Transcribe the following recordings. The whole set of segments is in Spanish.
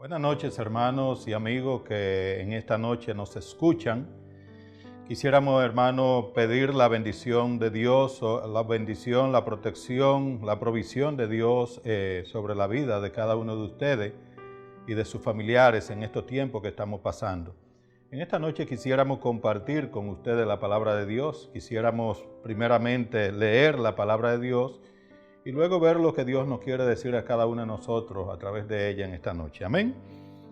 Buenas noches, hermanos y amigos que en esta noche nos escuchan. Quisiéramos, hermanos, pedir la bendición de Dios, la bendición, la protección, la provisión de Dios sobre la vida de cada uno de ustedes y de sus familiares en estos tiempos que estamos pasando. En esta noche quisiéramos compartir con ustedes la palabra de Dios. Quisiéramos primeramente leer la palabra de Dios y luego ver lo que Dios nos quiere decir a cada uno de nosotros a través de ella en esta noche. Amén.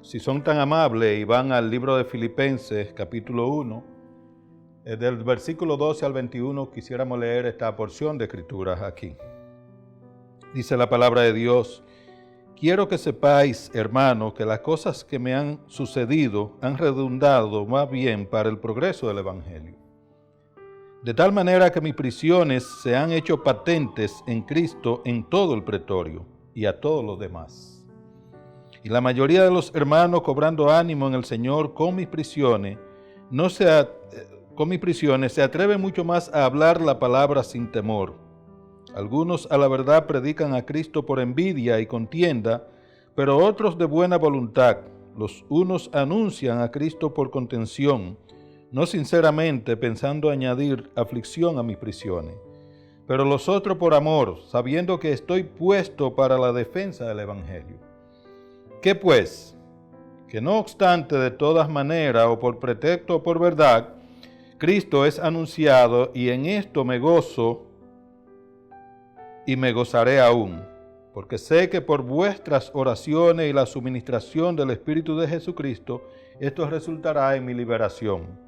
Si son tan amables y van al libro de Filipenses, capítulo 1, del versículo 12 al 21, quisiéramos leer esta porción de escrituras aquí. Dice la palabra de Dios: quiero que sepáis, hermanos, que las cosas que me han sucedido han redundado más bien para el progreso del Evangelio. De tal manera que mis prisiones se han hecho patentes en Cristo en todo el pretorio y a todos los demás. Y la mayoría de los hermanos, cobrando ánimo en el Señor con mis prisiones, se atreven mucho más a hablar la palabra sin temor. Algunos a la verdad predican a Cristo por envidia y contienda, pero otros de buena voluntad. Los unos anuncian a Cristo por contención, no sinceramente pensando añadir aflicción a mis prisiones, pero los otros por amor, sabiendo que estoy puesto para la defensa del Evangelio. ¿Qué pues? Que no obstante de todas maneras, o por pretexto o por verdad, Cristo es anunciado, y en esto me gozo y me gozaré aún, porque sé que por vuestras oraciones y la suministración del Espíritu de Jesucristo, esto resultará en mi liberación.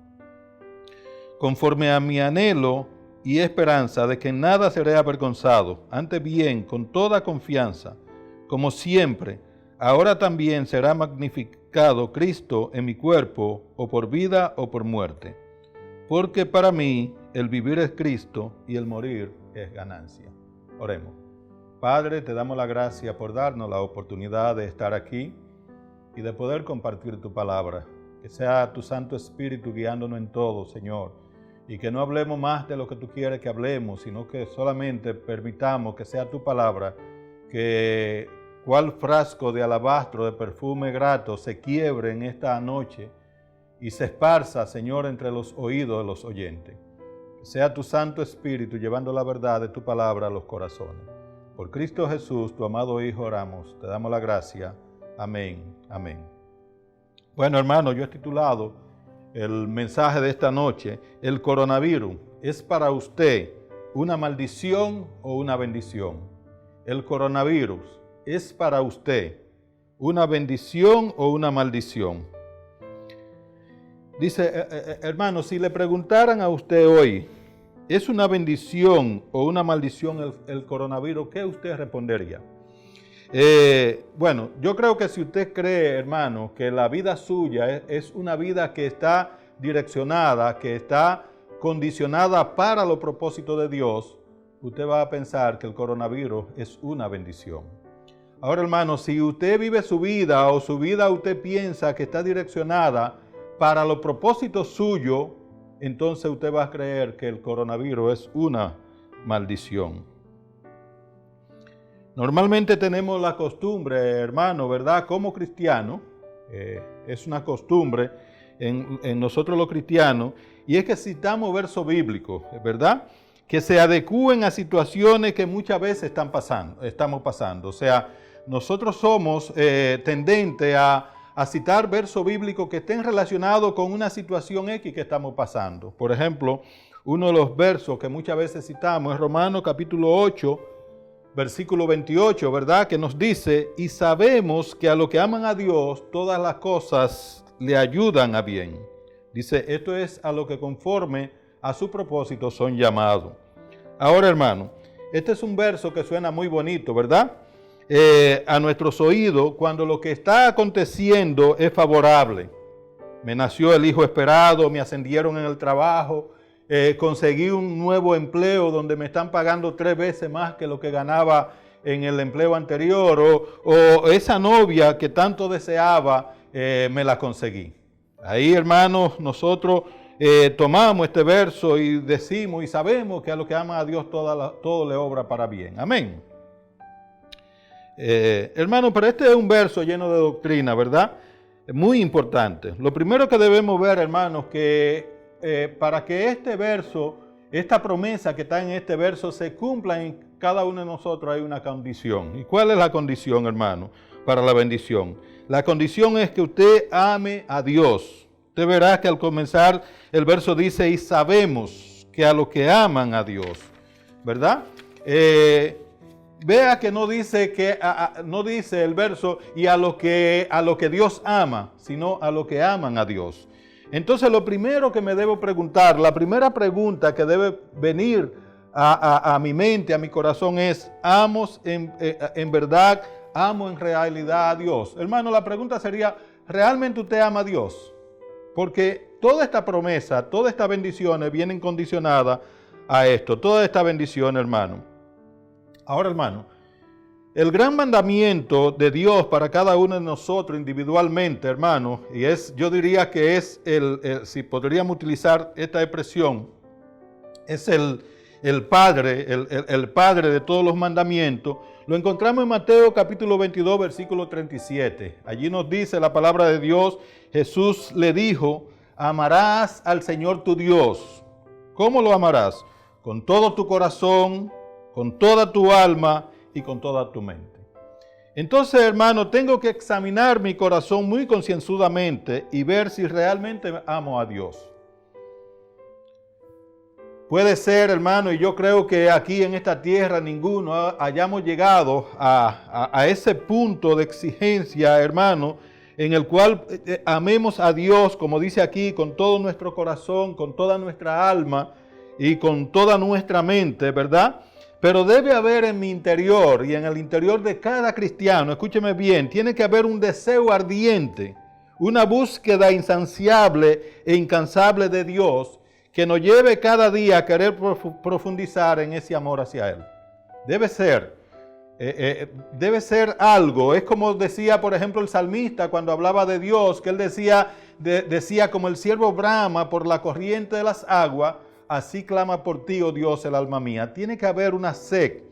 Conforme a mi anhelo y esperanza de que en nada seré avergonzado, antes bien, con toda confianza, como siempre, ahora también será magnificado Cristo en mi cuerpo, o por vida o por muerte. Porque para mí el vivir es Cristo y el morir es ganancia. Oremos. Padre, te damos la gracia por darnos la oportunidad de estar aquí y de poder compartir tu palabra. Que sea tu Santo Espíritu guiándonos en todo, Señor. Y que no hablemos más de lo que tú quieres que hablemos, sino que solamente permitamos que sea tu palabra, que cual frasco de alabastro de perfume grato se quiebre en esta noche y se esparza, Señor, entre los oídos de los oyentes. Que sea tu Santo Espíritu llevando la verdad de tu palabra a los corazones. Por Cristo Jesús, tu amado Hijo, oramos. Te damos la gracia. Amén. Amén. Bueno, hermano, yo he titulado el mensaje de esta noche: el coronavirus, ¿es para usted una maldición o una bendición? El coronavirus, ¿es para usted una bendición o una maldición? Dice, hermano, si le preguntaran a usted hoy, ¿es una bendición o una maldición el coronavirus? ¿Qué usted respondería? Bueno, yo creo que si usted cree, hermano, que la vida suya es una vida que está direccionada, que está condicionada para los propósitos de Dios, usted va a pensar que el coronavirus es una bendición. Ahora, hermano, si usted vive su vida o su vida usted piensa que está direccionada para los propósitos suyos, entonces usted va a creer que el coronavirus es una maldición. Normalmente tenemos la costumbre, hermano, ¿verdad? Como cristianos, es una costumbre en nosotros los cristianos, y es que citamos versos bíblicos, ¿verdad? Que se adecúen a situaciones que muchas veces estamos pasando. O sea, nosotros somos tendentes a citar versos bíblicos que estén relacionados con una situación X que estamos pasando. Por ejemplo, uno de los versos que muchas veces citamos es Romanos capítulo 8, versículo 28, ¿verdad? Que nos dice: y sabemos que a los que aman a Dios, todas las cosas le ayudan a bien. Dice, esto es a lo que conforme a su propósito son llamados. Ahora, hermano, este es un verso que suena muy bonito, ¿verdad? A nuestros oídos, cuando lo que está aconteciendo es favorable. Me nació el hijo esperado, me ascendieron en el trabajo, conseguí un nuevo empleo donde me están pagando 3 veces más que lo que ganaba en el empleo anterior, o esa novia que tanto deseaba, me la conseguí. Ahí, hermanos, nosotros tomamos este verso y decimos y sabemos que a los que aman a Dios todo le obra para bien. Amén. Hermano, pero este es un verso lleno de doctrina, ¿verdad? Muy importante. Lo primero que debemos ver, hermanos, que para que este verso, esta promesa que está en este verso se cumpla en cada uno de nosotros hay una condición. ¿Y cuál es la condición, hermano, para la bendición? La condición es que usted ame a Dios. Usted verá que al comenzar el verso dice, y sabemos que a los que aman a Dios, ¿verdad? Vea que no dice no dice el verso y a lo que Dios ama, sino a los que aman a Dios. Entonces lo primero que me debo preguntar, la primera pregunta que debe venir a mi mente, a mi corazón es, ¿amo en verdad, amo en realidad a Dios? Hermano, la pregunta sería, ¿realmente usted ama a Dios? Porque toda esta promesa, todas estas bendiciones vienen condicionadas a esto, toda esta bendición, hermano. Ahora, hermano, el gran mandamiento de Dios para cada uno de nosotros individualmente, hermano, y yo diría que es si podríamos utilizar esta expresión, es el padre de todos los mandamientos. Lo encontramos en Mateo capítulo 22, versículo 37. Allí nos dice la palabra de Dios, Jesús le dijo, amarás al Señor tu Dios. ¿Cómo lo amarás? Con todo tu corazón, con toda tu alma y con toda tu mente. Entonces, hermano, tengo que examinar mi corazón muy concienzudamente y ver si realmente amo a Dios. Puede ser, hermano, y yo creo que aquí en esta tierra ninguno hayamos llegado a ese punto de exigencia, hermano, en el cual amemos a Dios, como dice aquí, con todo nuestro corazón, con toda nuestra alma y con toda nuestra mente, ¿verdad? Pero debe haber en mi interior y en el interior de cada cristiano, escúcheme bien, tiene que haber un deseo ardiente, una búsqueda insaciable e incansable de Dios que nos lleve cada día a querer profundizar en ese amor hacia Él. Debe ser algo, es como decía por ejemplo el salmista cuando hablaba de Dios, que él decía como el siervo brama por la corriente de las aguas, así clama por ti, oh Dios, el alma mía. Tiene que haber una sed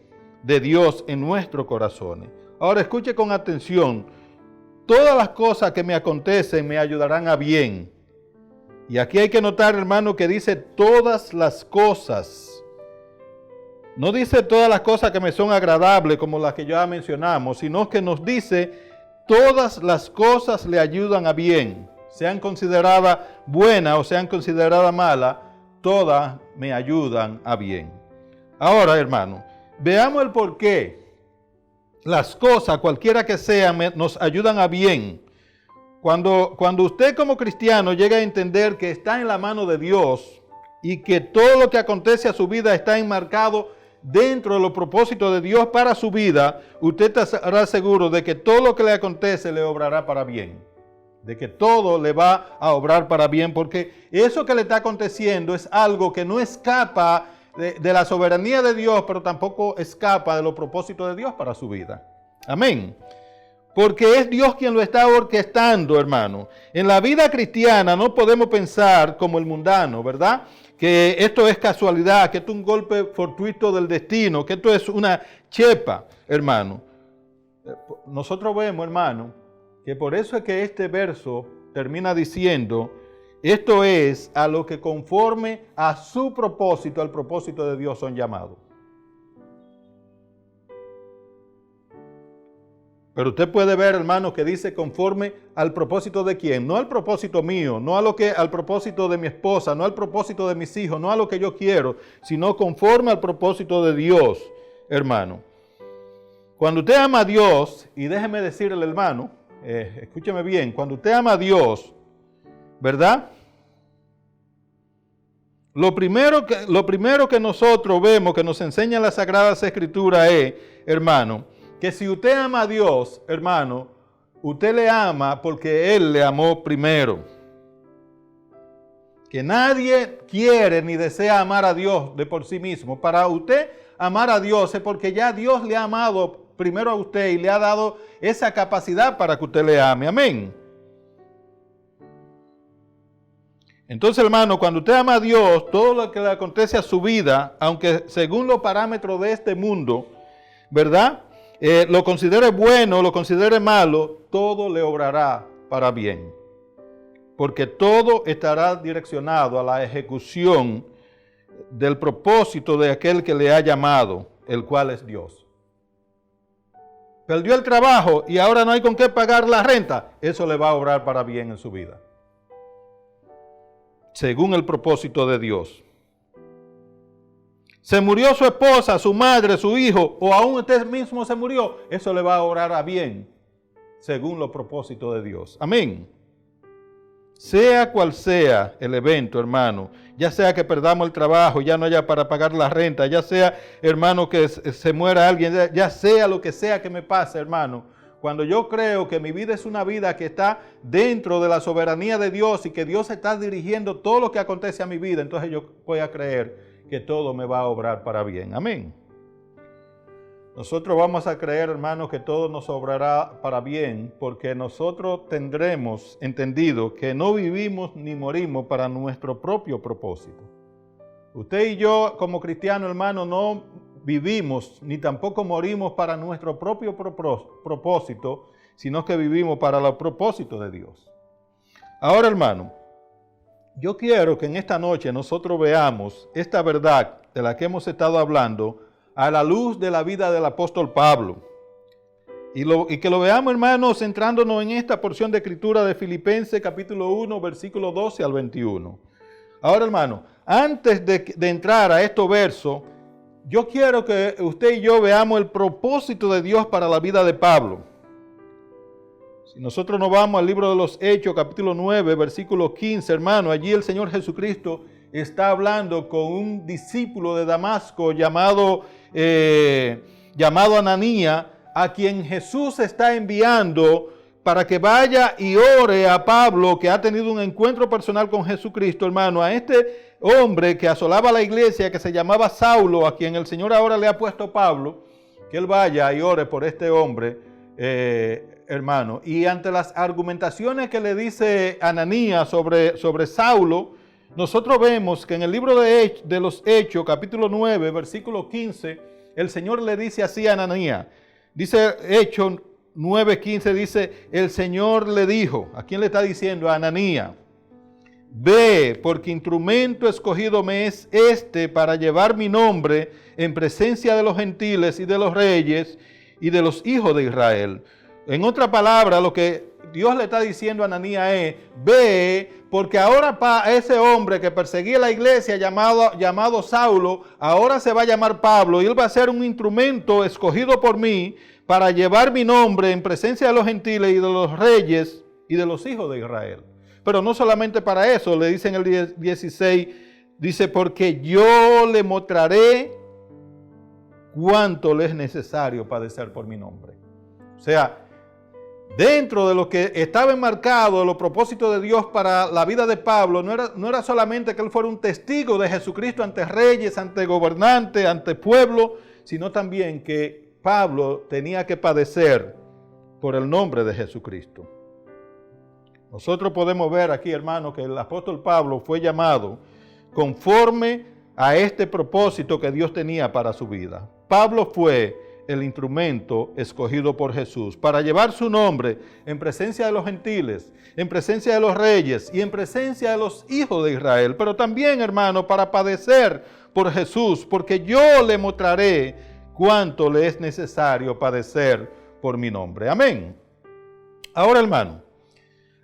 de Dios en nuestros corazones. Ahora escuche con atención. Todas las cosas que me acontecen me ayudarán a bien. Y aquí hay que notar, hermano, que dice todas las cosas. No dice todas las cosas que me son agradables como las que ya mencionamos, sino que nos dice todas las cosas le ayudan a bien. Sean consideradas buenas o sean consideradas malas, todas me ayudan a bien. Ahora, hermano, veamos el por qué las cosas, cualquiera que sean, nos ayudan a bien. Cuando usted como cristiano llega a entender que está en la mano de Dios y que todo lo que acontece a su vida está enmarcado dentro de los propósitos de Dios para su vida, usted estará seguro de que todo lo que le acontece le obrará para bien. De que todo le va a obrar para bien, porque eso que le está aconteciendo es algo que no escapa de la soberanía de Dios, pero tampoco escapa de los propósitos de Dios para su vida. Amén. Porque es Dios quien lo está orquestando, hermano. En la vida cristiana no podemos pensar como el mundano, ¿verdad? Que esto es casualidad, que esto es un golpe fortuito del destino, que esto es una chepa, hermano. Nosotros vemos, hermano, que por eso es que este verso termina diciendo, esto es a lo que conforme a su propósito, al propósito de Dios son llamados. Pero usted puede ver, hermano, que dice conforme al propósito de quién, no al propósito mío, no al propósito de mi esposa, no al propósito de mis hijos, no a lo que yo quiero, sino conforme al propósito de Dios, hermano. Cuando usted ama a Dios, y déjeme decirle, hermano, escúcheme bien, cuando usted ama a Dios, ¿verdad? Lo primero que nosotros vemos, que nos enseña la Sagrada Escritura es, hermano, que si usted ama a Dios, hermano, usted le ama porque Él le amó primero. Que nadie quiere ni desea amar a Dios de por sí mismo. Para usted amar a Dios es porque ya Dios le ha amado primero a usted y le ha dado esa capacidad para que usted le ame. Amén. Entonces, hermano, cuando usted ama a Dios, todo lo que le acontece a su vida, aunque según los parámetros de este mundo, ¿verdad? lo considere bueno, lo considere malo, todo le obrará para bien. Porque todo estará direccionado a la ejecución del propósito de aquel que le ha llamado, el cual es Dios. Perdió el trabajo y ahora no hay con qué pagar la renta. Eso le va a obrar para bien en su vida, según el propósito de Dios. Se murió su esposa, su madre, su hijo, o aún usted mismo se murió. Eso le va a obrar a bien, según los propósitos de Dios. Amén. Sea cual sea el evento, hermano, ya sea que perdamos el trabajo, ya no haya para pagar la renta, ya sea, hermano, que se muera alguien, ya sea lo que sea que me pase, hermano, cuando yo creo que mi vida es una vida que está dentro de la soberanía de Dios y que Dios está dirigiendo todo lo que acontece a mi vida, entonces yo voy a creer que todo me va a obrar para bien. Amén. Nosotros vamos a creer, hermanos, que todo nos obrará para bien, porque nosotros tendremos entendido que no vivimos ni morimos para nuestro propio propósito. Usted y yo, como cristianos, hermanos, no vivimos ni tampoco morimos para nuestro propio propósito, sino que vivimos para los propósitos de Dios. Ahora, hermano, yo quiero que en esta noche nosotros veamos esta verdad de la que hemos estado hablando a la luz de la vida del apóstol Pablo. Y que lo veamos, hermanos, centrándonos en esta porción de escritura de Filipenses capítulo 1, versículo 12 al 21. Ahora, hermano, antes de entrar a estos versos, yo quiero que usted y yo veamos el propósito de Dios para la vida de Pablo. Si nosotros nos vamos al libro de los Hechos, capítulo 9, versículo 15, hermano, allí el Señor Jesucristo está hablando con un discípulo de Damasco llamado Ananías, a quien Jesús está enviando para que vaya y ore a Pablo, que ha tenido un encuentro personal con Jesucristo, hermano, a este hombre que asolaba la iglesia, que se llamaba Saulo, a quien el Señor ahora le ha puesto Pablo, que él vaya y ore por este hombre, hermano. Y ante las argumentaciones que le dice Ananías sobre Saulo, nosotros vemos que en el libro de los Hechos, capítulo 9, versículo 15, el Señor le dice así a Ananías. Dice Hechos 9:15, dice, el Señor le dijo, ¿a quién le está diciendo? A Ananías. Ve, porque instrumento escogido me es para llevar mi nombre en presencia de los gentiles y de los reyes y de los hijos de Israel. En otra palabra, lo que Dios le está diciendo a Ananías es, ve, porque ahora ese hombre que perseguía la iglesia llamado Saulo, ahora se va a llamar Pablo y él va a ser un instrumento escogido por mí para llevar mi nombre en presencia de los gentiles y de los reyes y de los hijos de Israel. Pero no solamente para eso, le dice en el 16, dice, porque yo le mostraré cuánto le es necesario padecer por mi nombre. O sea, dentro de lo que estaba enmarcado los propósitos de Dios para la vida de Pablo, no era solamente que él fuera un testigo de Jesucristo ante reyes, ante gobernantes, ante pueblo, sino también que Pablo tenía que padecer por el nombre de Jesucristo. Nosotros podemos ver aquí, hermano, que el apóstol Pablo fue llamado conforme a este propósito que Dios tenía para su vida. Pablo fue el instrumento escogido por Jesús para llevar su nombre en presencia de los gentiles, en presencia de los reyes y en presencia de los hijos de Israel, pero también, hermano, para padecer por Jesús, porque yo le mostraré cuánto le es necesario padecer por mi nombre. Amén. Ahora, hermano,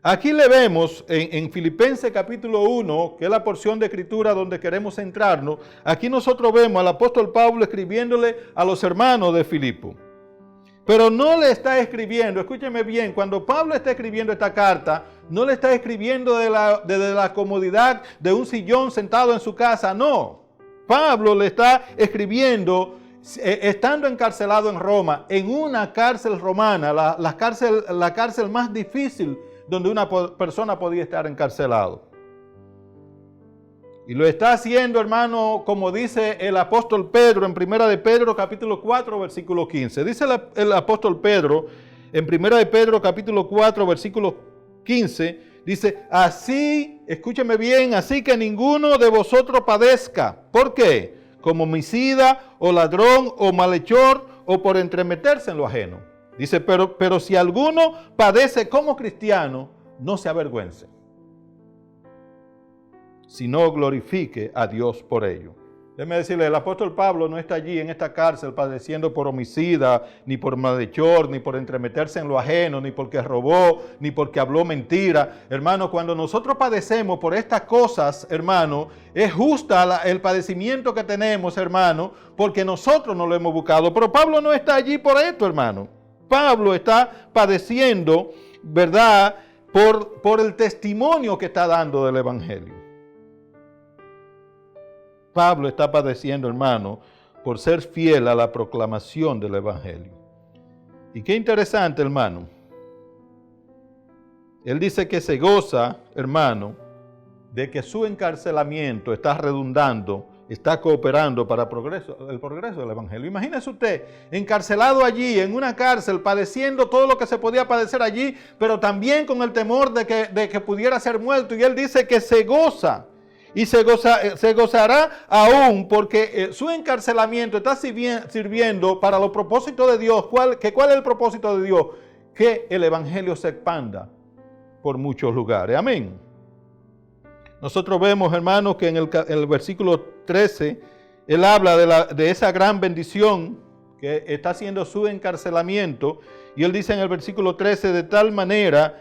aquí le vemos en Filipenses capítulo 1, que es la porción de escritura donde queremos centrarnos. Aquí nosotros vemos al apóstol Pablo escribiéndole a los hermanos de Filipo. Pero no le está escribiendo, escúcheme bien, cuando Pablo está escribiendo esta carta, no le está escribiendo desde la comodidad de un sillón sentado en su casa, no. Pablo le está escribiendo estando encarcelado en Roma, en una cárcel romana, la cárcel más difícil donde una persona podía estar encarcelado. Y lo está haciendo, hermano, como dice el apóstol Pedro en 1 de Pedro capítulo 4, versículo 15. Dice el apóstol Pedro en 1 de Pedro capítulo 4, versículo 15, dice, así, escúcheme bien, así que ninguno de vosotros padezca. ¿Por qué? Como homicida, o ladrón, o malhechor, o por entremeterse en lo ajeno. Dice, pero si alguno padece como cristiano, no se avergüence, sino glorifique a Dios por ello. Déjeme decirle, el apóstol Pablo no está allí en esta cárcel padeciendo por homicida, ni por malhechor, ni por entremeterse en lo ajeno, ni porque robó, ni porque habló mentira. Hermano, cuando nosotros padecemos por estas cosas, hermano, es justa el padecimiento que tenemos, hermano, porque nosotros no lo hemos buscado. Pero Pablo no está allí por esto, hermano. Pablo está padeciendo, ¿verdad?, por el testimonio que está dando del Evangelio. Pablo está padeciendo, hermano, por ser fiel a la proclamación del Evangelio. Y qué interesante, hermano. Él dice que se goza, hermano, de que su encarcelamiento está redundando, está cooperando para el progreso del Evangelio. Imagínese usted, encarcelado allí, en una cárcel, padeciendo todo lo que se podía padecer allí, pero también con el temor de que pudiera ser muerto. Y él dice que se goza. Y se gozará aún porque su encarcelamiento está sirviendo para los propósitos de Dios. ¿Cuál es el propósito de Dios? Que el Evangelio se expanda por muchos lugares. Amén. Nosotros vemos, hermanos, que en el versículo 13, él habla de esa gran bendición que está haciendo su encarcelamiento. Y él dice en el versículo 13, de tal manera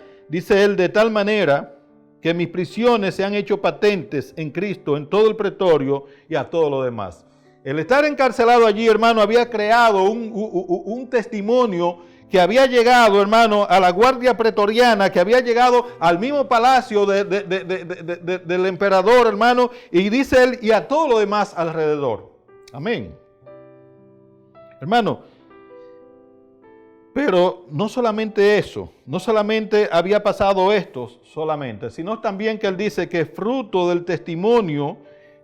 que mis prisiones se han hecho patentes en Cristo, en todo el pretorio y a todo lo demás. El estar encarcelado allí, hermano, había creado un testimonio que había llegado, hermano, a la guardia pretoriana, que había llegado al mismo palacio del emperador, hermano, y dice él, y a todo lo demás alrededor. Amén. Hermano, pero no solamente eso, no solamente había pasado esto solamente, sino también que él dice que fruto del testimonio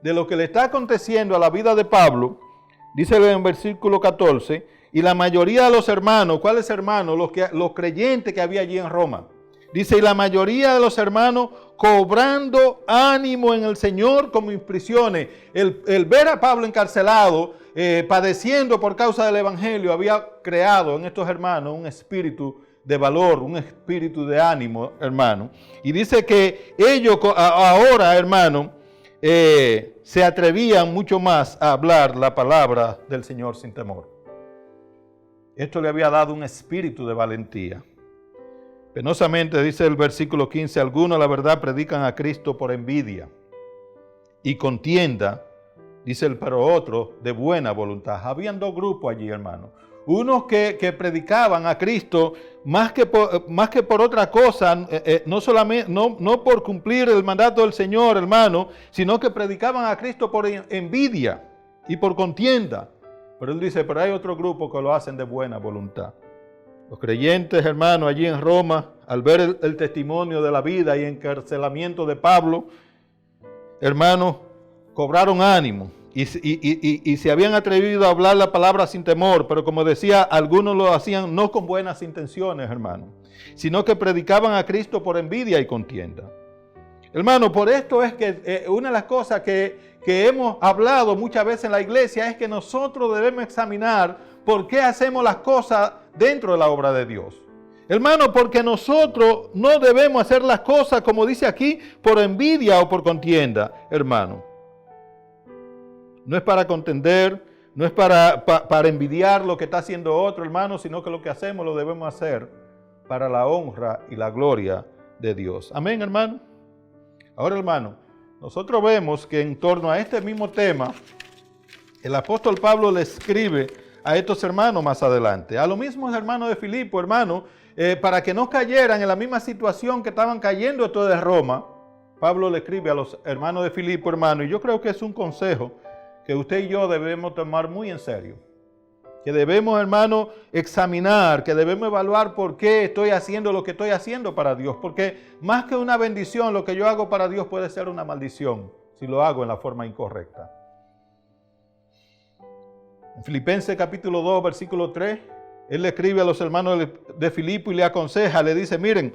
de lo que le está aconteciendo a la vida de Pablo, dice en el versículo 14, y la mayoría de los hermanos, ¿cuáles hermanos? Los creyentes que había allí en Roma. Dice, y la mayoría de los hermanos cobrando ánimo en el Señor con mis prisiones. El ver a Pablo encarcelado, padeciendo por causa del Evangelio, había creado en estos hermanos un espíritu de valor, un espíritu de ánimo, hermano. Y dice que ellos ahora, hermano, se atrevían mucho más a hablar la palabra del Señor sin temor. Esto le había dado un espíritu de valentía. Penosamente, dice el versículo 15, algunos la verdad predican a Cristo por envidia y contienda, dice el pero otro de buena voluntad. Habían dos grupos allí, hermano. Unos que predicaban a Cristo más que por otra cosa, no por cumplir el mandato del Señor, hermano, sino que predicaban a Cristo por envidia y por contienda. Pero él dice, pero hay otro grupo que lo hacen de buena voluntad. Los creyentes, hermanos, allí en Roma, al ver el testimonio de la vida y encarcelamiento de Pablo, hermanos, cobraron ánimo y se habían atrevido a hablar la palabra sin temor, pero como decía, algunos lo hacían no con buenas intenciones, hermanos, sino que predicaban a Cristo por envidia y contienda. Hermano, por esto es que una de las cosas que hemos hablado muchas veces en la iglesia es que nosotros debemos examinar por qué hacemos las cosas dentro de la obra de Dios. Hermano, porque nosotros no debemos hacer las cosas, como dice aquí, por envidia o por contienda, hermano. No es para contender, no es para envidiar lo que está haciendo otro, hermano, sino que lo que hacemos lo debemos hacer para la honra y la gloria de Dios. Amén, hermano. Ahora, hermano, nosotros vemos que en torno a este mismo tema, el apóstol Pablo le escribe a estos hermanos más adelante, a los mismos hermanos de Filipo, hermano, para que no cayeran en la misma situación que estaban cayendo estos de Roma. Pablo le escribe a los hermanos de Filipo, hermano, y yo creo que es un consejo que usted y yo debemos tomar muy en serio. Que debemos, hermano, examinar, que debemos evaluar por qué estoy haciendo lo que estoy haciendo para Dios. Porque más que una bendición, lo que yo hago para Dios puede ser una maldición si lo hago en la forma incorrecta. En Filipenses capítulo 2, versículo 3, él le escribe a los hermanos de Filipo y le aconseja, le dice, miren,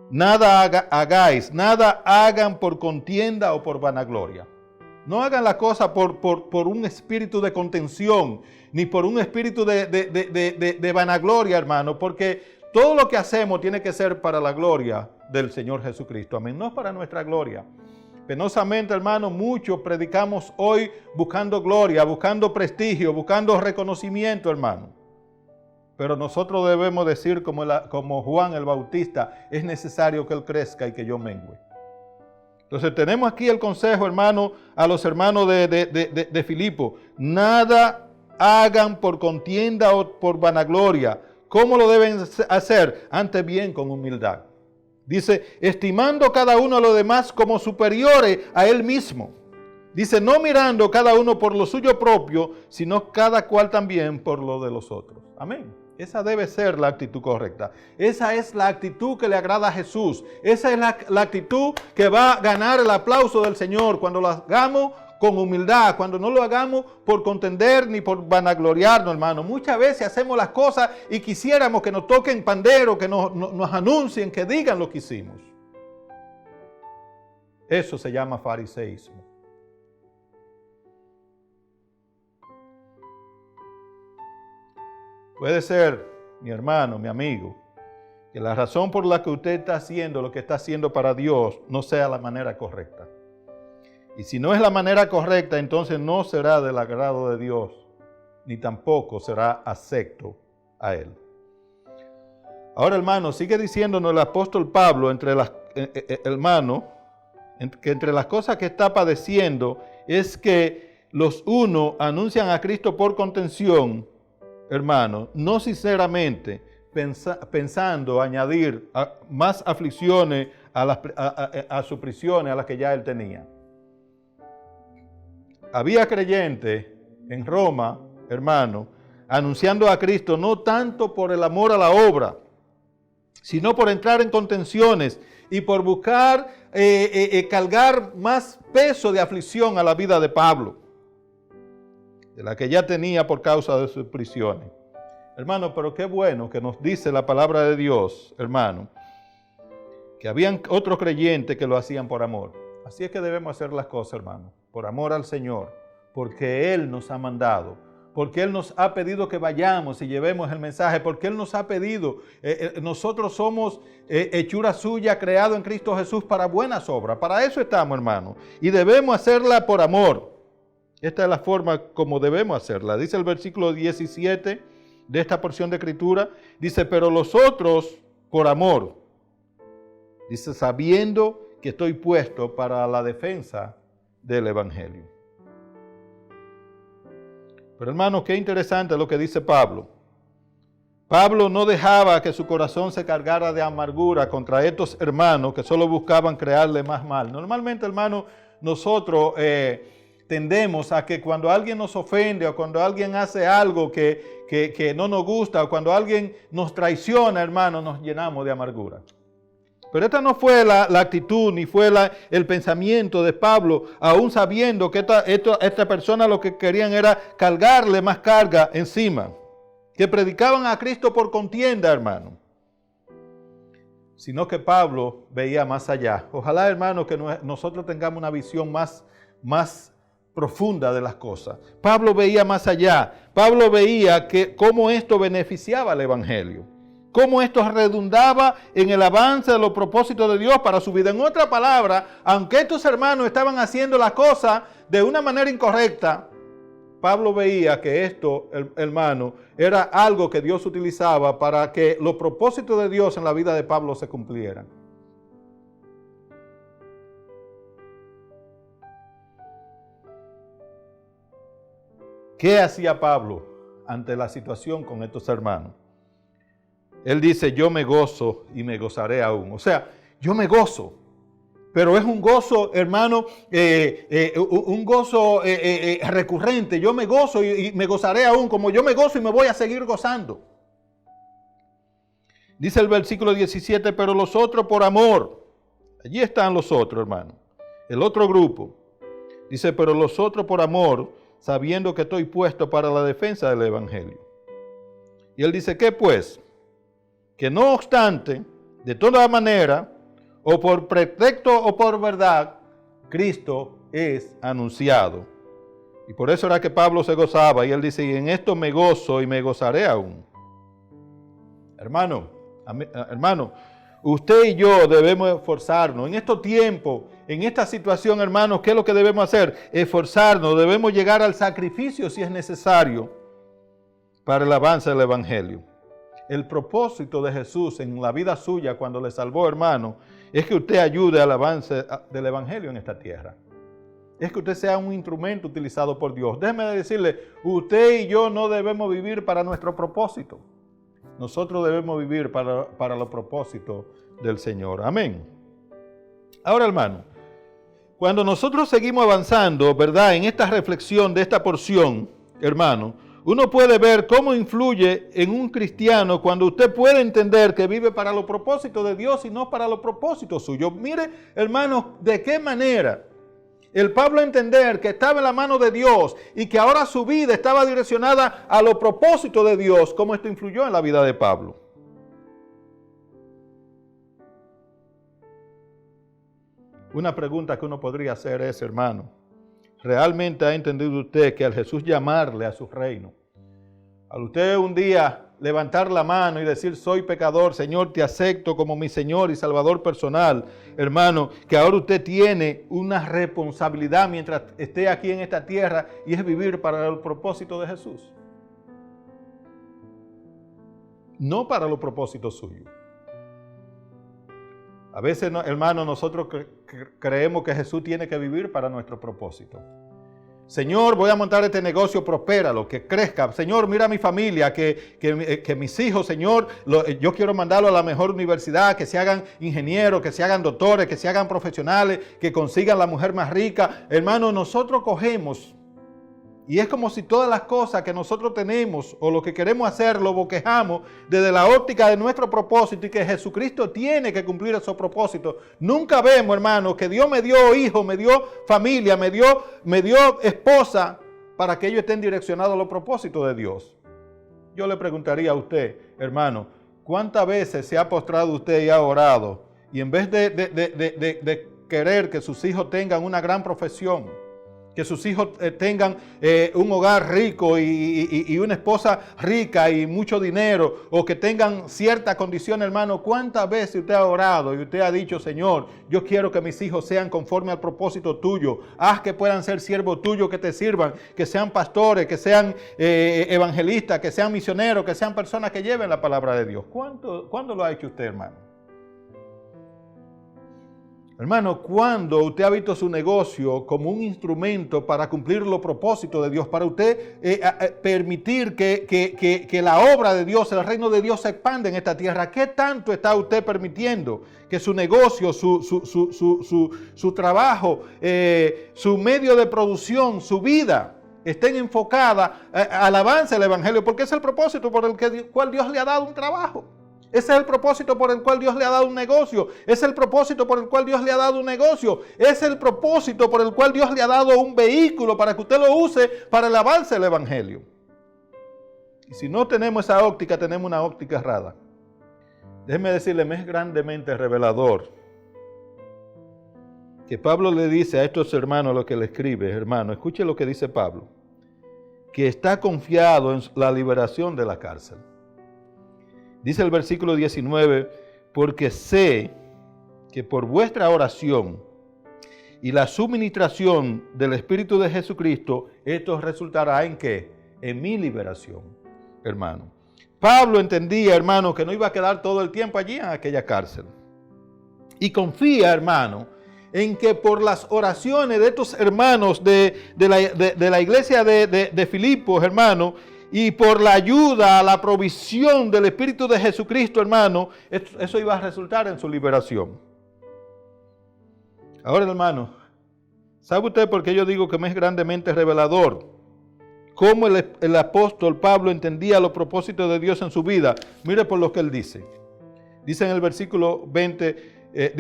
nada hagan por contienda o por vanagloria. No hagan la cosa por un espíritu de contención, ni por un espíritu de vanagloria, hermano, porque todo lo que hacemos tiene que ser para la gloria del Señor Jesucristo. Amén. No es para nuestra gloria. Penosamente, hermano, muchos predicamos hoy buscando gloria, buscando prestigio, buscando reconocimiento, hermano. Pero nosotros debemos decir como Juan el Bautista, es necesario que Él crezca y que yo mengüe. Entonces tenemos aquí el consejo, hermano, a los hermanos de Filipo. Nada hagan por contienda o por vanagloria. ¿Cómo lo deben hacer? Antes bien con humildad. Dice, estimando cada uno a los demás como superiores a él mismo. Dice, no mirando cada uno por lo suyo propio, sino cada cual también por lo de los otros. Amén. Esa debe ser la actitud correcta. Esa es la actitud que le agrada a Jesús. Esa es la actitud que va a ganar el aplauso del Señor cuando lo hagamos con humildad, cuando no lo hagamos por contender ni por vanagloriarnos, hermano. Muchas veces hacemos las cosas y quisiéramos que nos toquen pandero, que nos anuncien, que digan lo que hicimos. Eso se llama fariseísmo. Puede ser, mi hermano, mi amigo, que la razón por la que usted está haciendo lo que está haciendo para Dios no sea la manera correcta. Y si no es la manera correcta, entonces no será del agrado de Dios, ni tampoco será acepto a Él. Ahora, hermano, sigue diciéndonos el apóstol Pablo, hermano, que entre las cosas que está padeciendo es que los unos anuncian a Cristo por contención, hermano, no sinceramente, pensando añadir más aflicciones a sus prisiones a las que ya él tenía. Había creyentes en Roma, hermano, anunciando a Cristo no tanto por el amor a la obra, sino por entrar en contenciones y por buscar cargar más peso de aflicción a la vida de Pablo, de la que ya tenía por causa de sus prisiones. Hermano, pero qué bueno que nos dice la palabra de Dios, hermano, que habían otros creyentes que lo hacían por amor. Así es que debemos hacer las cosas, hermano, por amor al Señor, porque Él nos ha mandado, porque Él nos ha pedido que vayamos y llevemos el mensaje, porque Él nos ha pedido, nosotros somos hechura suya, creado en Cristo Jesús para buenas obras. Para eso estamos, hermano, y debemos hacerla por amor. Esta es la forma como debemos hacerla. Dice el versículo 17 de esta porción de escritura, dice, pero los otros por amor. Dice, sabiendo que estoy puesto para la defensa del Evangelio. Pero hermanos, qué interesante lo que dice Pablo. Pablo no dejaba que su corazón se cargara de amargura contra estos hermanos que solo buscaban crearle más mal. Normalmente, hermanos, nosotros tendemos a que cuando alguien nos ofende o cuando alguien hace algo que no nos gusta o cuando alguien nos traiciona, hermano, nos llenamos de amargura. Pero esta no fue la actitud ni fue el pensamiento de Pablo, aún sabiendo que esta persona lo que querían era cargarle más carga encima, que predicaban a Cristo por contienda, hermano. Sino que Pablo veía más allá. Ojalá, hermano, que nosotros tengamos una visión más profunda de las cosas. Pablo veía más allá. Pablo veía cómo esto beneficiaba al Evangelio, cómo esto redundaba en el avance de los propósitos de Dios para su vida. En otra palabra, aunque estos hermanos estaban haciendo las cosas de una manera incorrecta, Pablo veía que esto, hermano, era algo que Dios utilizaba para que los propósitos de Dios en la vida de Pablo se cumplieran. ¿Qué hacía Pablo ante la situación con estos hermanos? Él dice, yo me gozo y me gozaré aún. O sea, yo me gozo, pero es un gozo, hermano, un gozo recurrente. Yo me gozo y me gozaré aún, como yo me gozo y me voy a seguir gozando. Dice el versículo 17, pero los otros por amor. Allí están los otros, hermano. El otro grupo. Dice, pero los otros por amor, sabiendo que estoy puesto para la defensa del Evangelio. Y él dice, ¿qué pues? Que no obstante, de toda manera, o por pretexto o por verdad, Cristo es anunciado. Y por eso era que Pablo se gozaba, y él dice, y en esto me gozo y me gozaré aún. Hermano, usted y yo debemos esforzarnos. En estos tiempos, en esta situación, hermanos, ¿qué es lo que debemos hacer? Esforzarnos, debemos llegar al sacrificio si es necesario para el avance del Evangelio. El propósito de Jesús en la vida suya cuando le salvó, hermano, es que usted ayude al avance del Evangelio en esta tierra. Es que usted sea un instrumento utilizado por Dios. Déjeme decirle, usted y yo no debemos vivir para nuestro propósito. Nosotros debemos vivir para los propósitos del Señor. Amén. Ahora, hermano, cuando nosotros seguimos avanzando, ¿verdad? En esta reflexión de esta porción, hermano, uno puede ver cómo influye en un cristiano cuando usted puede entender que vive para los propósitos de Dios y no para los propósitos suyos. Mire, hermano, de qué manera el Pablo entender que estaba en la mano de Dios y que ahora su vida estaba direccionada a los propósitos de Dios, cómo esto influyó en la vida de Pablo. Una pregunta que uno podría hacer es, hermano, ¿realmente ha entendido usted que al Jesús llamarle a su reino, al usted un día levantar la mano y decir, soy pecador, Señor, te acepto como mi Señor y Salvador personal, hermano, que ahora usted tiene una responsabilidad mientras esté aquí en esta tierra y es vivir para el propósito de Jesús? No para los propósitos suyos. A veces, hermano, nosotros creemos que Jesús tiene que vivir para nuestro propósito. Señor, voy a montar este negocio, prospéralo, que crezca. Señor, mira a mi familia, que mis hijos, Señor, yo quiero mandarlo a la mejor universidad, que se hagan ingenieros, que se hagan doctores, que se hagan profesionales, que consigan la mujer más rica. Hermano, nosotros cogemos, y es como si todas las cosas que nosotros tenemos o lo que queremos hacer lo boquejamos desde la óptica de nuestro propósito y que Jesucristo tiene que cumplir esos propósitos. Nunca vemos, hermano, que Dios me dio hijos, me dio familia, me dio esposa para que ellos estén direccionados a los propósitos de Dios. Yo le preguntaría a usted, hermano, ¿cuántas veces se ha postrado usted y ha orado? Y en vez de querer que sus hijos tengan una gran profesión, que sus hijos tengan un hogar rico y una esposa rica y mucho dinero, o que tengan cierta condición, hermano, ¿cuántas veces usted ha orado y usted ha dicho, Señor, yo quiero que mis hijos sean conforme al propósito tuyo, haz que puedan ser siervos tuyos que te sirvan, que sean pastores, que sean evangelistas, que sean misioneros, que sean personas que lleven la palabra de Dios? ¿Cuándo lo ha hecho usted, hermano? Hermano, ¿cuándo usted ha visto su negocio como un instrumento para cumplir los propósitos de Dios, para usted permitir que la obra de Dios, el reino de Dios se expanda en esta tierra? ¿Qué tanto está usted permitiendo que su negocio, su trabajo, su medio de producción, su vida estén enfocadas al avance del Evangelio? Porque es el propósito por el cual Dios le ha dado un trabajo. Ese es el propósito por el cual Dios le ha dado un negocio. Es el propósito por el cual Dios le ha dado un negocio. Es el propósito por el cual Dios le ha dado un vehículo para que usted lo use para el avance del Evangelio. Y si no tenemos esa óptica, tenemos una óptica errada. Déjeme decirle, me es grandemente revelador que Pablo le dice a estos hermanos lo que le escribe. Hermano, escuche lo que dice Pablo, que está confiado en la liberación de la cárcel. Dice el versículo 19, porque sé que por vuestra oración y la suministración del Espíritu de Jesucristo, esto resultará ¿en qué? En mi liberación, hermano. Pablo entendía, hermano, que no iba a quedar todo el tiempo allí en aquella cárcel. Y confía, hermano, en que por las oraciones de estos hermanos de la iglesia de Filipos, hermano, y por la ayuda, la provisión del Espíritu de Jesucristo, hermano, eso iba a resultar en su liberación. Ahora, hermano, ¿sabe usted por qué yo digo que me es grandemente revelador? Cómo el apóstol Pablo entendía los propósitos de Dios en su vida. Mire por lo que él dice. Dice en el versículo 20,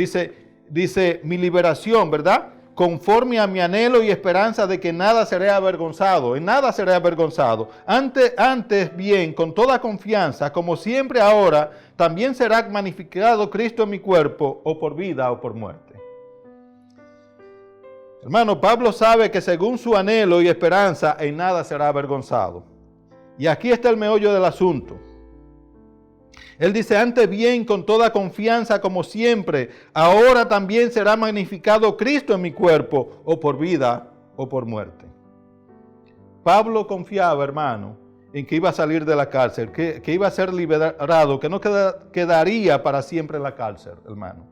dice mi liberación, ¿verdad? Conforme a mi anhelo y esperanza de que nada seré avergonzado, en nada seré avergonzado. Antes bien, con toda confianza, como siempre ahora, también será magnificado Cristo en mi cuerpo, o por vida o por muerte. Hermano, Pablo sabe que según su anhelo y esperanza, en nada será avergonzado. Y aquí está el meollo del asunto. Él dice, antes bien, con toda confianza como siempre, ahora también será magnificado Cristo en mi cuerpo, o por vida o por muerte. Pablo confiaba, hermano, en que iba a salir de la cárcel, que iba a ser liberado, que no quedaría para siempre en la cárcel, hermano.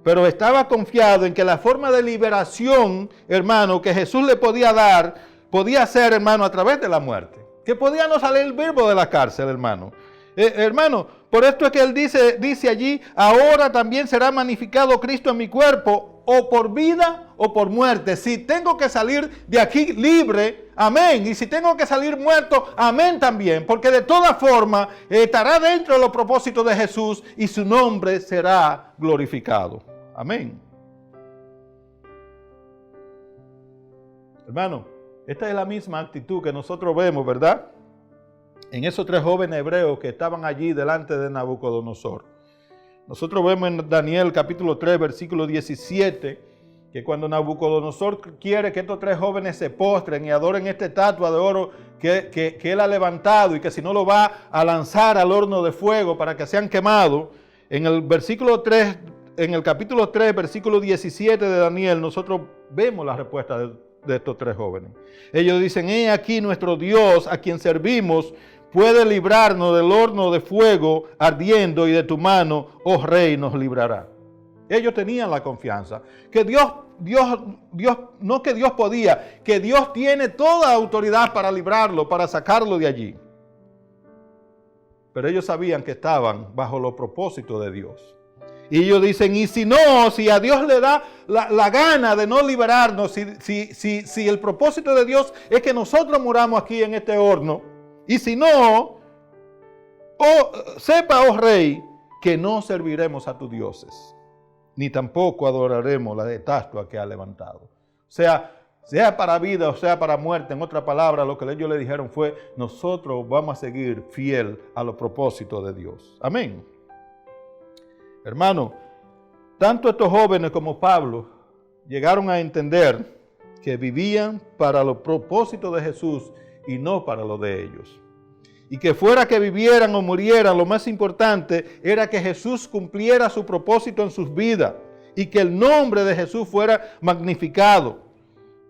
Pero estaba confiado en que la forma de liberación, hermano, que Jesús le podía dar, podía ser, hermano, a través de la muerte. Que podía no salir vivo de la cárcel, hermano. Hermano, por esto es que él dice allí, ahora también será magnificado Cristo en mi cuerpo, o por vida o por muerte. Si tengo que salir de aquí libre, amén. Y si tengo que salir muerto, amén también. Porque de toda forma estará dentro de los propósitos de Jesús y su nombre será glorificado. Amén. Hermano, esta es la misma actitud que nosotros vemos, ¿verdad? En esos 3 jóvenes hebreos que estaban allí delante de Nabucodonosor. Nosotros vemos en Daniel capítulo 3, versículo 17, que cuando Nabucodonosor quiere que estos 3 jóvenes se postren y adoren esta estatua de oro que él ha levantado y que si no lo va a lanzar al horno de fuego para que sean quemados, en el versículo 3, en el capítulo 3, versículo 17 de Daniel, nosotros vemos la respuesta de estos 3 jóvenes. Ellos dicen, he aquí nuestro Dios a quien servimos puede librarnos del horno de fuego ardiendo y de tu mano, oh Rey, nos librará. Ellos tenían la confianza que Dios, no que Dios podía, que Dios tiene toda autoridad para librarlo, para sacarlo de allí. Pero ellos sabían que estaban bajo los propósitos de Dios. Y ellos dicen, y si no, si a Dios le da la gana de no liberarnos, si el propósito de Dios es que nosotros muramos aquí en este horno, y si no, sepa, oh Rey, que no serviremos a tus dioses, ni tampoco adoraremos la estatua que ha levantado. Sea para vida o sea para muerte, en otra palabra, lo que ellos le dijeron fue, nosotros vamos a seguir fiel a los propósitos de Dios. Amén. Hermano, tanto estos jóvenes como Pablo llegaron a entender que vivían para los propósitos de Jesús y no para los de ellos. Y que fuera que vivieran o murieran, lo más importante era que Jesús cumpliera su propósito en sus vidas y que el nombre de Jesús fuera magnificado.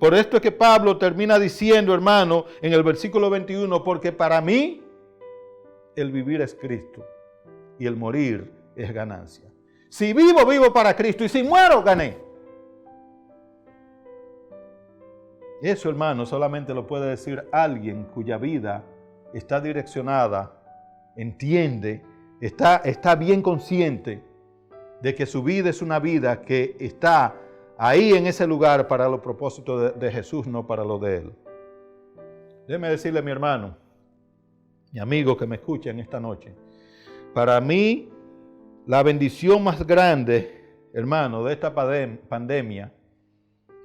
Por esto es que Pablo termina diciendo, hermano, en el versículo 21, porque para mí el vivir es Cristo y el morir es ganancia. Si vivo, vivo para Cristo, y si muero, gané. Eso, hermano, solamente lo puede decir alguien cuya vida está direccionada, entiende, está bien consciente de que su vida es una vida que está ahí en ese lugar para los propósitos de Jesús, no para los de Él. Déjeme decirle a mi hermano, mi amigo que me escucha en esta noche, para mí la bendición más grande, hermano, de esta pandemia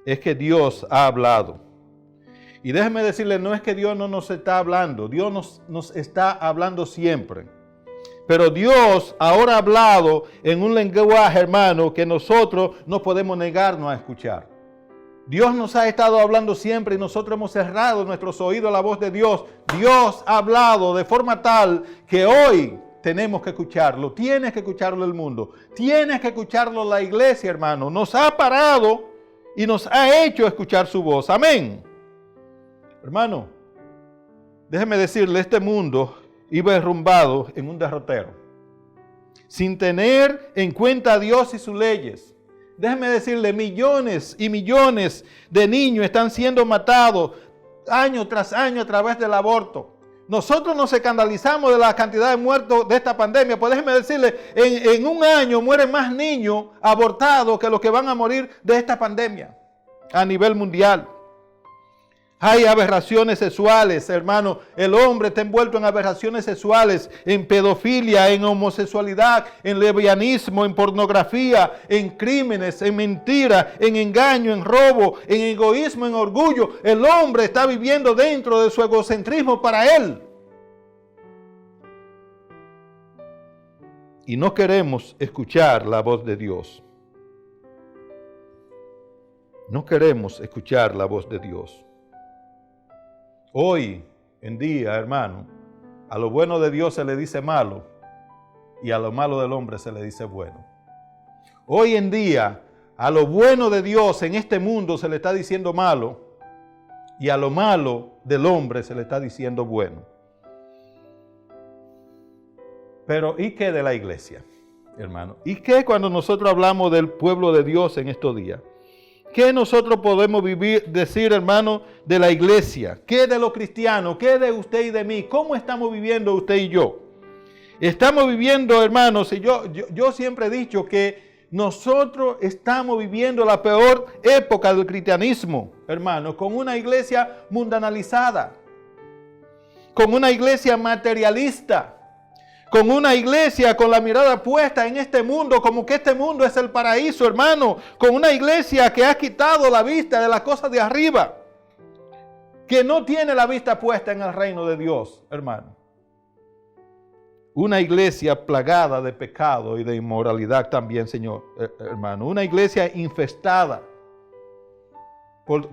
es que Dios ha hablado. Y déjeme decirle, no es que Dios no nos está hablando, Dios nos está hablando siempre. Pero Dios ahora ha hablado en un lenguaje, hermano, que nosotros no podemos negarnos a escuchar. Dios nos ha estado hablando siempre y nosotros hemos cerrado nuestros oídos a la voz de Dios. Dios ha hablado de forma tal que hoy tenemos que escucharlo. Tienes que escucharlo el mundo. Tienes que escucharlo la iglesia, hermano. Nos ha parado y nos ha hecho escuchar su voz. Amén. Hermano, déjeme decirle, este mundo iba derrumbado en un derrotero, sin tener en cuenta a Dios y sus leyes. Déjeme decirle, millones y millones de niños están siendo matados año tras año a través del aborto. Nosotros nos escandalizamos de la cantidad de muertos de esta pandemia, pues déjeme decirle, en un año mueren más niños abortados que los que van a morir de esta pandemia a nivel mundial. Hay aberraciones sexuales, hermano. El hombre está envuelto en aberraciones sexuales, en pedofilia, en homosexualidad, en lesbianismo, en pornografía, en crímenes, en mentira, en engaño, en robo, en egoísmo, en orgullo. El hombre está viviendo dentro de su egocentrismo para él. Y no queremos escuchar la voz de Dios. no queremos escuchar la voz de Dios. Hoy en día, hermano, a lo bueno de Dios se le dice malo y a lo malo del hombre se le dice bueno. Hoy en día, a lo bueno de Dios en este mundo se le está diciendo malo y a lo malo del hombre se le está diciendo bueno. Pero ¿y qué de la iglesia, hermano? ¿Y qué cuando nosotros hablamos del pueblo de Dios en estos días? ¿Qué nosotros podemos decir, hermano, de la iglesia? ¿Qué de los cristianos? ¿Qué de usted y de mí? ¿Cómo estamos viviendo usted y yo? Estamos viviendo, hermanos, y yo siempre he dicho que nosotros estamos viviendo la peor época del cristianismo, hermano, con una iglesia mundanalizada, con una iglesia materialista, con una iglesia con la mirada puesta en este mundo, como que este mundo es el paraíso, hermano, con una iglesia que ha quitado la vista de las cosas de arriba, que no tiene la vista puesta en el reino de Dios, hermano. Una iglesia plagada de pecado y de inmoralidad también, Señor, hermano. Una iglesia infestada,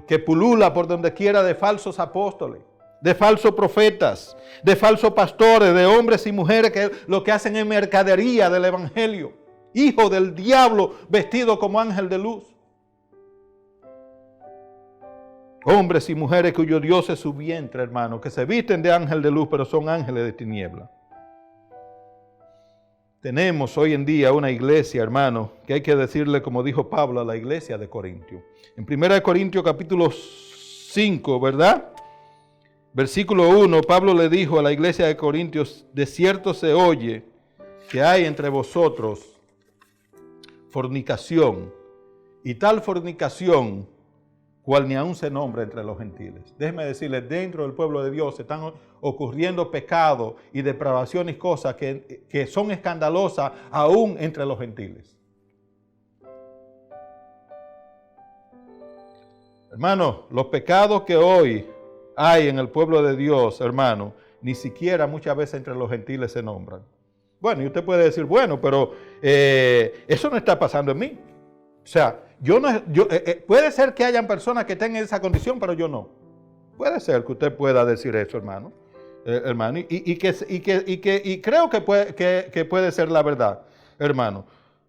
que pulula por donde quiera de falsos apóstoles, de falsos profetas, de falsos pastores, de hombres y mujeres que lo que hacen es mercadería del evangelio. Hijo del diablo vestido como ángel de luz. Hombres y mujeres cuyo Dios es su vientre, hermano, que se visten de ángel de luz, pero son ángeles de tiniebla. Tenemos hoy en día una iglesia, hermano, que hay que decirle, como dijo Pablo, a la iglesia de Corintio. En 1 Corintios capítulo 5, ¿verdad? Versículo 1, Pablo le dijo a la iglesia de Corintios: de cierto se oye que hay entre vosotros fornicación, y tal fornicación cual ni aún se nombra entre los gentiles. Déjeme decirles, dentro del pueblo de Dios están ocurriendo pecados y depravaciones y cosas que son escandalosas aún entre los gentiles. Hermano, los pecados que hoy hay en el pueblo de Dios, hermano, ni siquiera muchas veces entre los gentiles se nombran. Bueno, y usted puede decir, bueno, pero eso no está pasando en mí. O sea, puede ser que hayan personas que tengan esa condición, pero yo no. Puede ser que usted pueda decir eso, hermano. Hermano, y creo que puede ser la verdad, hermano.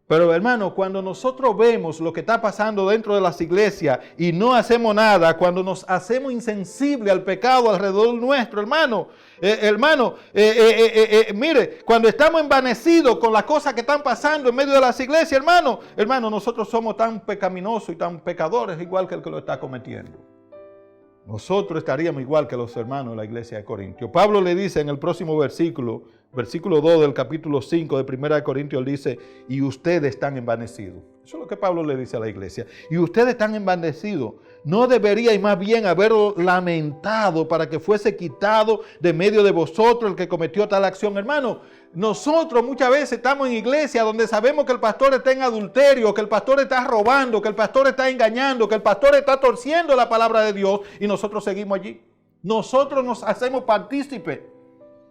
Pero, hermano, cuando nosotros vemos lo que está pasando dentro de las iglesias y no hacemos nada, cuando nos hacemos insensibles al pecado alrededor nuestro, hermano, mire, cuando estamos envanecidos con las cosas que están pasando en medio de las iglesias, hermano, nosotros somos tan pecaminosos y tan pecadores igual que el que lo está cometiendo. Nosotros estaríamos igual que los hermanos de la iglesia de Corintios. Pablo le dice en el próximo versículo 2 del capítulo 5 de 1 Corintios, él dice: y ustedes están envanecidos. Eso es lo que Pablo le dice a la iglesia. Y ustedes están envanecidos. ¿No deberíais más bien haberlo lamentado para que fuese quitado de medio de vosotros el que cometió tal acción? Hermano, nosotros muchas veces estamos en iglesia donde sabemos que el pastor está en adulterio, que el pastor está robando, que el pastor está engañando, que el pastor está torciendo la palabra de Dios, y nosotros seguimos allí. Nosotros nos hacemos partícipes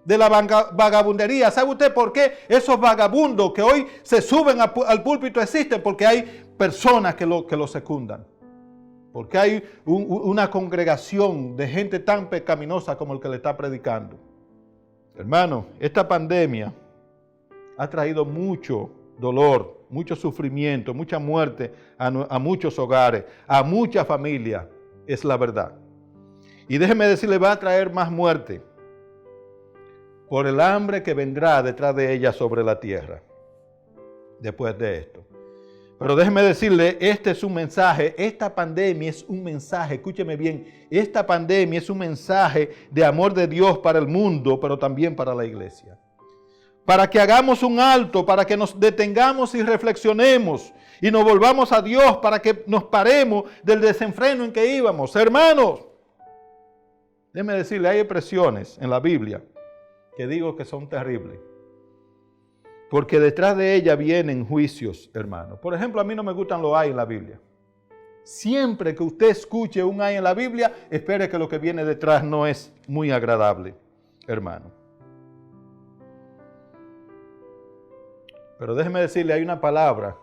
de la vagabundería. ¿Sabe usted por qué esos vagabundos que hoy se suben al púlpito existen? Porque hay personas que lo secundan. Porque hay una congregación de gente tan pecaminosa como el que le está predicando. Hermano, esta pandemia ha traído mucho dolor, mucho sufrimiento, mucha muerte a muchos hogares, a muchas familias. Es la verdad. Y déjeme decirle, va a traer más muerte por el hambre que vendrá detrás de ella sobre la tierra después de esto. Pero déjeme decirle, este es un mensaje, esta pandemia es un mensaje, escúcheme bien, esta pandemia es un mensaje de amor de Dios para el mundo, pero también para la iglesia. Para que hagamos un alto, para que nos detengamos y reflexionemos y nos volvamos a Dios, para que nos paremos del desenfreno en que íbamos. Hermanos, déjeme decirle, hay expresiones en la Biblia que digo que son terribles. Porque detrás de ella vienen juicios, hermano. Por ejemplo, a mí no me gustan los ay en la Biblia. Siempre que usted escuche un ay en la Biblia, espere que lo que viene detrás no es muy agradable, hermano. Pero déjeme decirle, hay una palabra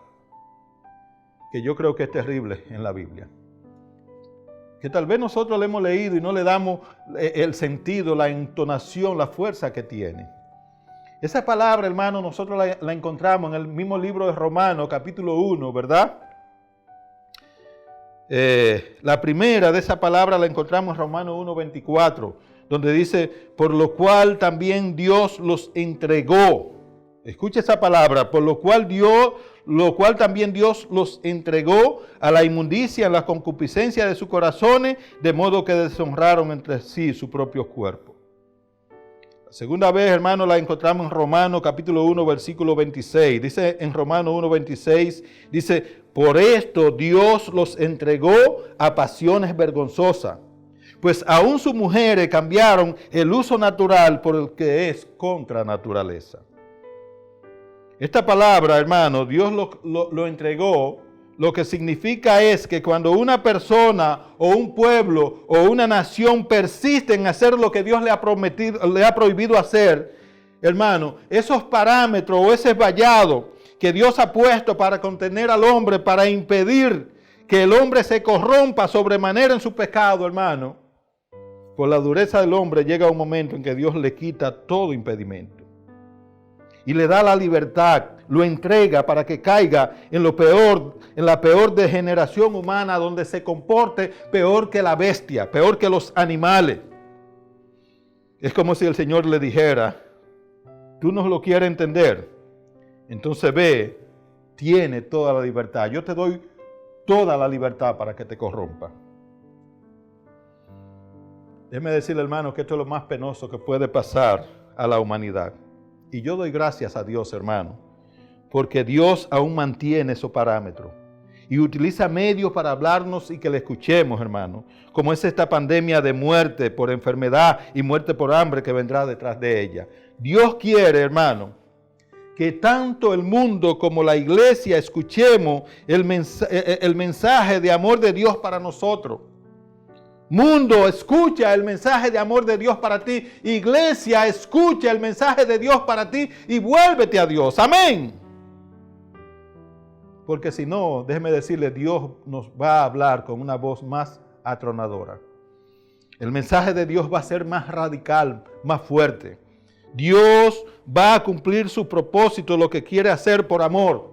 que yo creo que es terrible en la Biblia. que tal vez nosotros le hemos leído y no le damos el sentido, la entonación, la fuerza que tiene. Esa palabra, hermano, nosotros la encontramos en el mismo libro de Romanos, capítulo 1, ¿verdad? La primera de esa palabra la encontramos en Romanos 1:24, donde dice, por lo cual también Dios los entregó. Escucha esa palabra, por lo cual también Dios los entregó a la inmundicia, a la concupiscencia de sus corazones, de modo que deshonraron entre sí su propio cuerpo. La segunda vez, hermano, la encontramos en Romanos capítulo 1, versículo 26. Dice en Romanos 1:26, dice, por esto Dios los entregó a pasiones vergonzosas, pues aún sus mujeres cambiaron el uso natural por el que es contra naturaleza. Esta palabra, hermano, Dios lo entregó, lo que significa es que cuando una persona o un pueblo o una nación persiste en hacer lo que Dios le ha prohibido hacer, hermano, esos parámetros o ese vallado que Dios ha puesto para contener al hombre, para impedir que el hombre se corrompa sobremanera en su pecado, hermano, por la dureza del hombre llega un momento en que Dios le quita todo impedimento y le da la libertad, lo entrega para que caiga en la peor degeneración humana, donde se comporte peor que la bestia, peor que los animales. Es como si el Señor le dijera, tú no lo quieres entender, entonces ve, tiene toda la libertad. Yo te doy toda la libertad para que te corrompa. Déjeme decirle, hermano, que esto es lo más penoso que puede pasar a la humanidad. Y yo doy gracias a Dios, hermano, porque Dios aún mantiene esos parámetros y utiliza medios para hablarnos y que le escuchemos, hermano, como es esta pandemia de muerte por enfermedad y muerte por hambre que vendrá detrás de ella. Dios quiere, hermano, que tanto el mundo como la iglesia escuchemos el mensaje de amor de Dios para nosotros. Mundo, escucha el mensaje de amor de Dios para ti. Iglesia, escucha el mensaje de Dios para ti y vuélvete a Dios. Amén. Porque si no, déjeme decirle, Dios nos va a hablar con una voz más atronadora. El mensaje de Dios va a ser más radical, más fuerte. Dios va a cumplir su propósito, lo que quiere hacer por amor.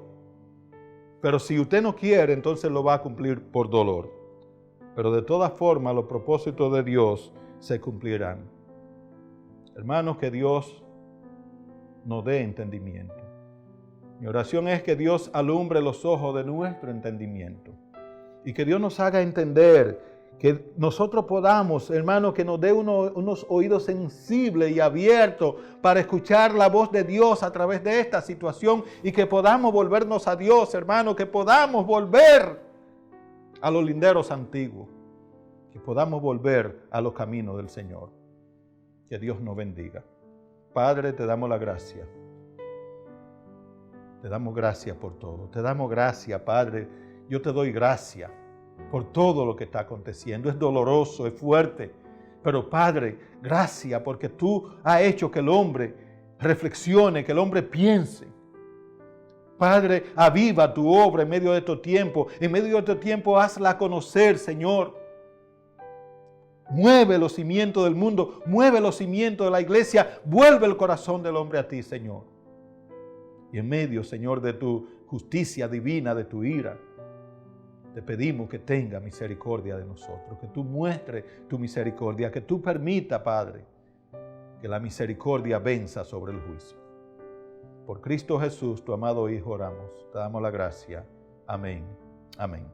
Pero si usted no quiere, entonces lo va a cumplir por dolor. Pero de todas formas, los propósitos de Dios se cumplirán. Hermanos, que Dios nos dé entendimiento. Mi oración es que Dios alumbre los ojos de nuestro entendimiento y que Dios nos haga entender, que nosotros podamos, hermanos, que nos dé unos oídos sensibles y abiertos para escuchar la voz de Dios a través de esta situación y que podamos volvernos a Dios, hermanos, que podamos volver a los linderos antiguos, que podamos volver a los caminos del Señor. Que Dios nos bendiga. Padre, te damos la gracia. Te damos gracias por todo. Te damos gracias, Padre. Yo te doy gracias por todo lo que está aconteciendo. Es doloroso, es fuerte. Pero, Padre, gracias porque tú has hecho que el hombre reflexione, que el hombre piense. Padre, aviva tu obra en medio de estos tiempos. En medio de estos tiempos, hazla conocer, Señor. Mueve los cimientos del mundo, mueve los cimientos de la iglesia, vuelve el corazón del hombre a ti, Señor. Y en medio, Señor, de tu justicia divina, de tu ira, te pedimos que tenga misericordia de nosotros, que tú muestres tu misericordia, que tú permita, Padre, que la misericordia venza sobre el juicio. Por Cristo Jesús, tu amado Hijo, oramos. Te damos la gracia. Amén. Amén.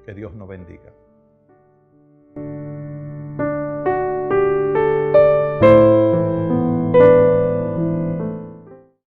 Que Dios nos bendiga.